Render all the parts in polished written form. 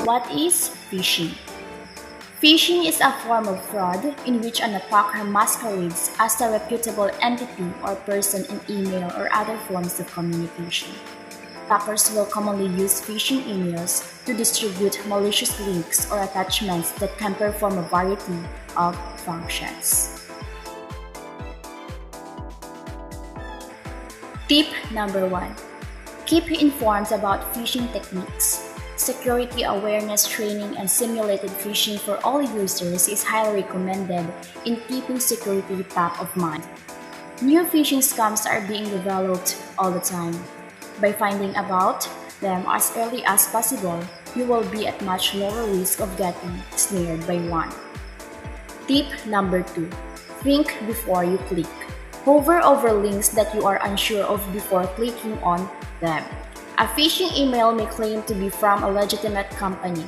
What is phishing? Phishing is a form of fraud in which an attacker masquerades as a reputable entity or person in email or other forms of communication. Attackers will commonly use phishing emails to distribute malicious links or attachments that can perform a variety of functions. Tip number 1. Keep informed about phishing techniques. Security awareness training and simulated phishing for all users is highly recommended in keeping security top of mind. New phishing scams are being developed all the time. By finding about them as early as possible, you will be at much lower risk of getting snared by one. Tip number 2. Think before you click. Hover over links that you are unsure of before clicking on them. A phishing email may claim to be from a legitimate company.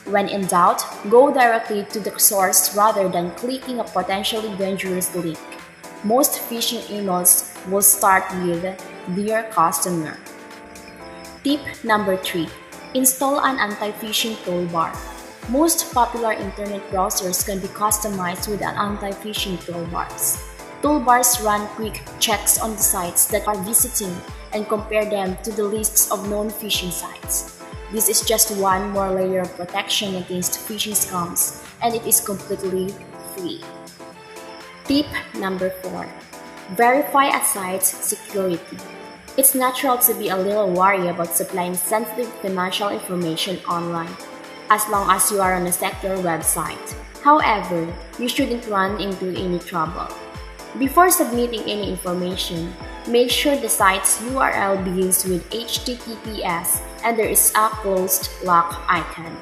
When in doubt, go directly to the source rather than clicking a potentially dangerous link. Most phishing emails will start with "Dear customer." Tip number 3. Install an anti-phishing toolbar. Most popular internet browsers can be customized with an anti-phishing toolbars. Toolbars run quick checks on the sites that are visiting and compare them to the lists of known phishing sites. This is just one more layer of protection against phishing scams, and it is completely free. Tip number 4. Verify a site's security. It's natural to be a little worried about supplying sensitive financial information online, as long as you are on a secure website. However, you shouldn't run into any trouble. Before submitting any information, make sure the site's URL begins with HTTPS and there is a closed lock icon.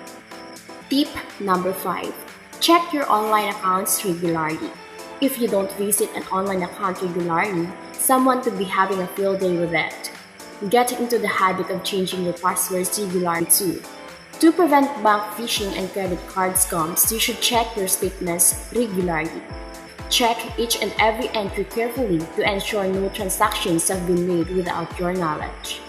Tip number 5. Check your online accounts regularly. If you don't visit an online account regularly, someone could be having a field day with it. Get into the habit of changing your passwords regularly too. To prevent bank phishing and credit card scams, you should check your statements regularly. Check each and every entry carefully to ensure no transactions have been made without your knowledge.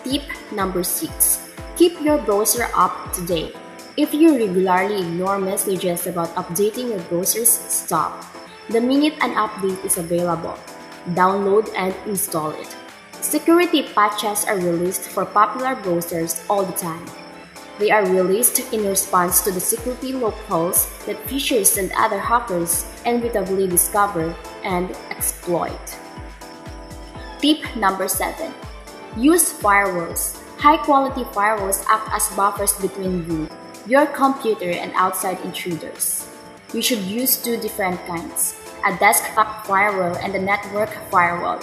Tip number 6. Keep your browser up to date. If you regularly ignore messages about updating your browsers, stop. The minute an update is available, download and install it. Security patches are released for popular browsers all the time. They are released in response to the security loopholes that phishers and other hackers inevitably discover and exploit. Tip number 7. Use firewalls. High-quality firewalls act as buffers between you, your computer, and outside intruders. You should use two different kinds, a desktop firewall and a network firewall.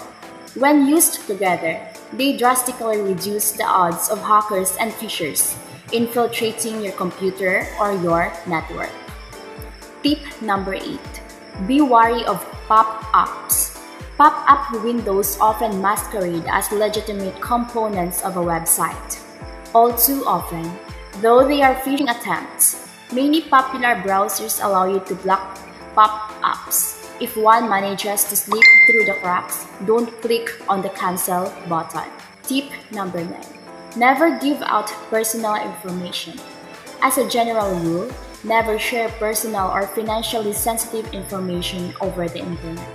When used together, they drastically reduce the odds of hackers and phishers infiltrating your computer or your network. Tip number 8. Be wary of pop-ups. Pop-up windows often masquerade as legitimate components of a website. All too often, though they are phishing attempts, many popular browsers allow you to block pop-ups. If one manages to slip through the cracks, don't click on the cancel button. Tip number 9. Never give out personal information. As a general rule, never share personal or financially sensitive information over the internet.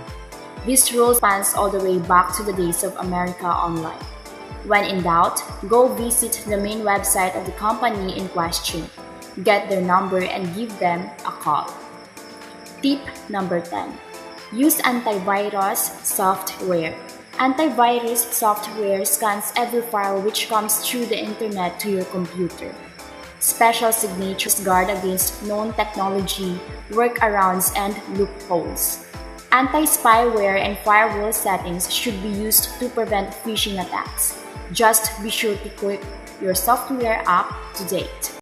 This rule spans all the way back to the days of America Online. When in doubt, go visit the main website of the company in question, get their number and give them a call. Tip number 10. Use antivirus software. Antivirus software scans every file which comes through the internet to your computer. Special signatures guard against known technology, workarounds, and loopholes. Anti-spyware and firewall settings should be used to prevent phishing attacks. Just be sure to keep your software up to date.